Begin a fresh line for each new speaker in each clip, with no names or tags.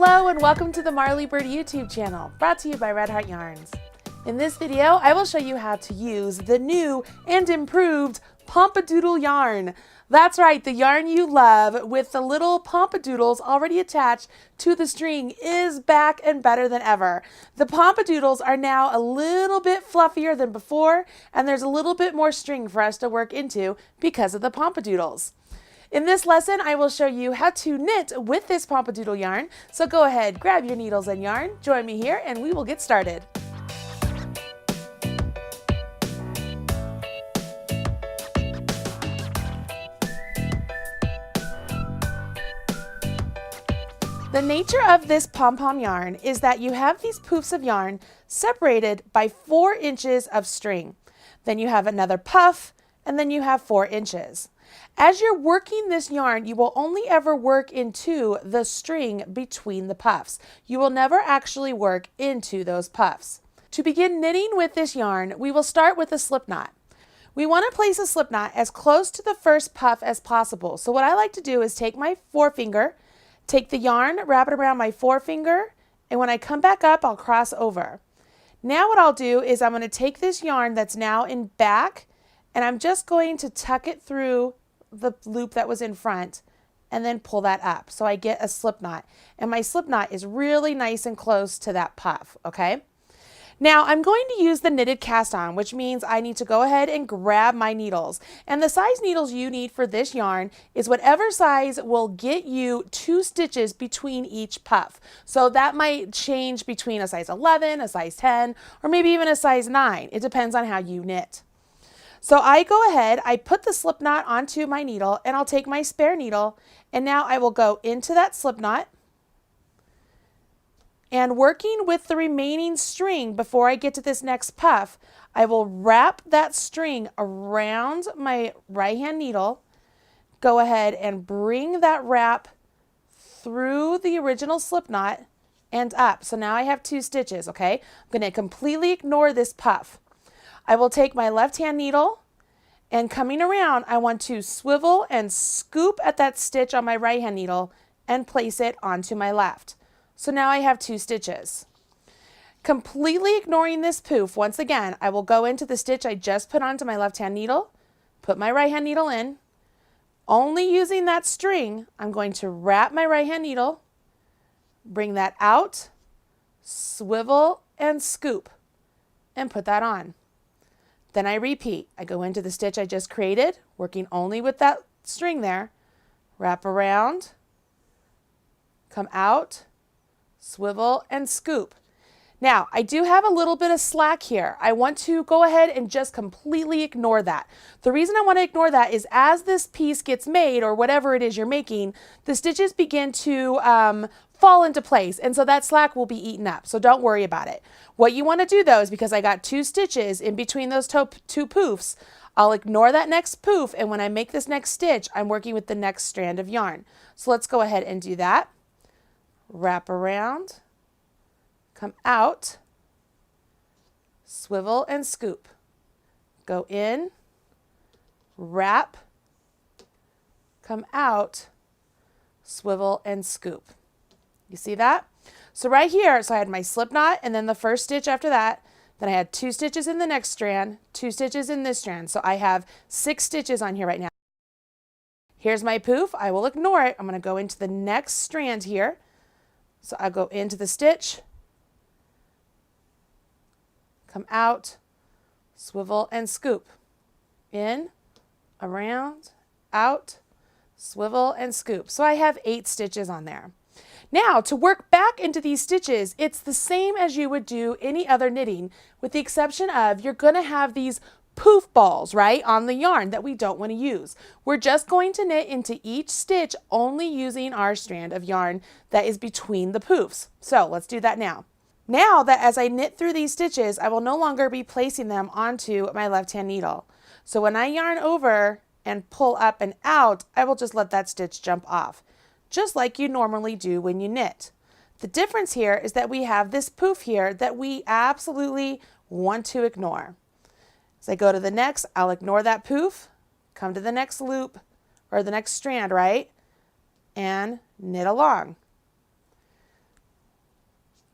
Hello and welcome to the Marley Bird YouTube channel, brought to you by Red Heart Yarns. In this video, I will show you how to use the new and improved Doodle yarn. That's right, the yarn you love with the little Doodles already attached to the string is back and better than ever. The Doodles are now a little bit fluffier than before, and there's a little bit more string for us to work into because of the Doodles. In this lesson, I will show you how to knit with this Doodle yarn. So go ahead, grab your needles and yarn, join me here, and we will get started. The nature of this pom-pom yarn is that you have these poofs of yarn separated by 4 inches of string. Then you have another puff, and then you have 4 inches. As you're working this yarn, you will only ever work into the string between the puffs. You will never actually work into those puffs. To begin knitting with this yarn, we will start with a slip knot. We want to place a slip knot as close to the first puff as possible. So what I like to do is take my forefinger, take the yarn, wrap it around my forefinger, and when I come back up, I'll cross over. Now what I'll do is I'm going to take this yarn that's now in back, and I'm just going to tuck it through the loop that was in front and then pull that up. So I get a slip knot, and my slip knot is really nice and close to that puff, okay? Now I'm going to use the knitted cast on, which means I need to go ahead and grab my needles. And the size needles you need for this yarn is whatever size will get you 2 stitches between each puff. So that might change between a size 11, a size 10, or maybe even a size 9. It depends on how you knit. So I go ahead, I put the slip knot onto my needle, and I'll take my spare needle, and now I will go into that slip knot, and working with the remaining string before I get to this next puff, I will wrap that string around my right hand needle, go ahead and bring that wrap through the original slip knot and up. So now I have 2 stitches, okay? I'm going to completely ignore this puff. I will take my left hand needle, and coming around, I want to swivel and scoop at that stitch on my right hand needle and place it onto my left. So now I have 2 stitches. Completely ignoring this poof, once again, I will go into the stitch I just put onto my left hand needle, put my right hand needle in. Only using that string, I'm going to wrap my right hand needle, bring that out, swivel and scoop, and put that on. Then I repeat. I go into the stitch I just created, working only with that string there, wrap around, come out, swivel and scoop. Now, I do have a little bit of slack here. I want to go ahead and just completely ignore that. The reason I want to ignore that is as this piece gets made, or whatever it is you're making, the stitches begin to fall into place, and so that slack will be eaten up, so don't worry about it. What you want to do though is, because I got 2 stitches in between those 2 poofs, I'll ignore that next poof, and when I make this next stitch, I'm working with the next strand of yarn. So let's go ahead and do that. Wrap around, come out, swivel and scoop. Go in, wrap, come out, swivel and scoop. You see that? So right here, so I had my slip knot and then the first stitch after that. Then I had 2 stitches in the next strand, 2 stitches in this strand. So I have 6 stitches on here right now. Here's my poof. I will ignore it. I'm going to go into the next strand here. So I'll go into the stitch, come out, swivel and scoop. In, around, out, swivel and scoop. So I have 8 stitches on there. Now, to work back into these stitches, it's the same as you would do any other knitting, with the exception of you're going to have these poof balls, right, on the yarn that we don't want to use. We're just going to knit into each stitch only using our strand of yarn that is between the poofs. So let's do that now. Now that as I knit through these stitches, I will no longer be placing them onto my left hand needle. So when I yarn over and pull up and out, I will just let that stitch jump off, just like you normally do when you knit. The difference here is that we have this poof here that we absolutely want to ignore. As I go to the next, I'll ignore that poof, come to the next loop, or the next strand, right? And knit along.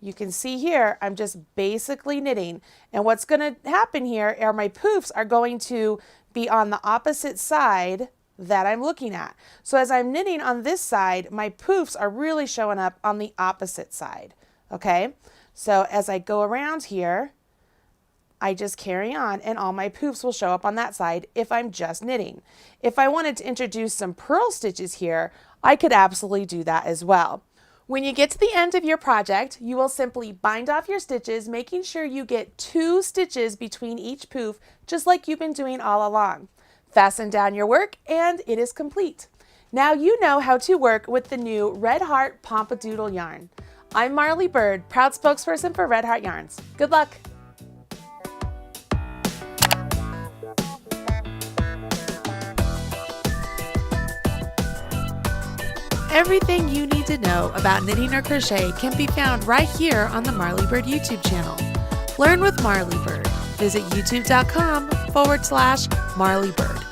You can see here, I'm just basically knitting. And what's going to happen here are my poofs are going to be on the opposite side that I'm looking at. So as I'm knitting on this side, my poofs are really showing up on the opposite side. Okay, so as I go around here, I just carry on and all my poofs will show up on that side if I'm just knitting. If I wanted to introduce some purl stitches here, I could absolutely do that as well. When you get to the end of your project, you will simply bind off your stitches, making sure you get 2 stitches between each poof, just like you've been doing all along. Fasten down your work and it is complete. Now you know how to work with the new Red Heart Pomp Doodle yarn. I'm Marley Bird, proud spokesperson for Red Heart Yarns. Good luck! Everything you need to know about knitting or crochet can be found right here on the Marley Bird YouTube channel. Learn with Marley Bird. Visit youtube.com/Marley Bird.